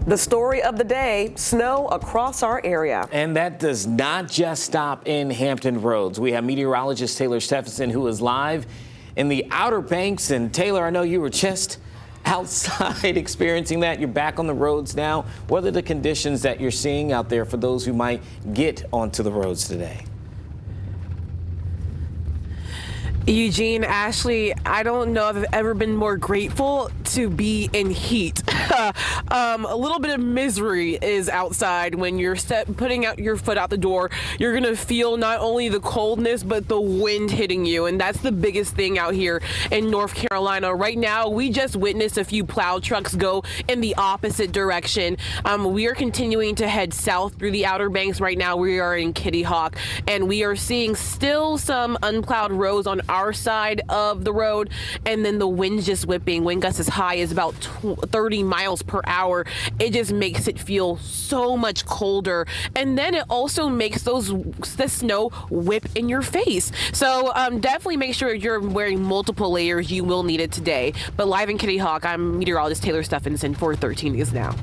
The story of the day, snow across our area. And that does not just stop in Hampton Roads. We have meteorologist Taylor Stephenson, who is live in the Outer Banks. And Taylor, I know you were just outside experiencing that. You're back on the roads now. What are the conditions that you're seeing out there for those who might get onto the roads today? Eugene, Ashley, I don't know if I've ever been more grateful to be in heat. A little bit of misery is outside when you're putting out your foot out the door. You're gonna feel not only the coldness but the wind hitting you, and that's the biggest thing out here in North Carolina right now. We just witnessed a few plow trucks go in the opposite direction. We are continuing to head south through the Outer Banks. Right now we are in Kitty Hawk, and we are seeing still some unplowed roads on our side of the road, and then the wind's just whipping. Wind gusts as high as about 30 miles per hour. It just makes it feel so much colder, and then it also makes the snow whip in your face. So definitely make sure you're wearing multiple layers. You will need it today. But live in Kitty Hawk, I'm meteorologist Taylor Stephenson for 13 News Now.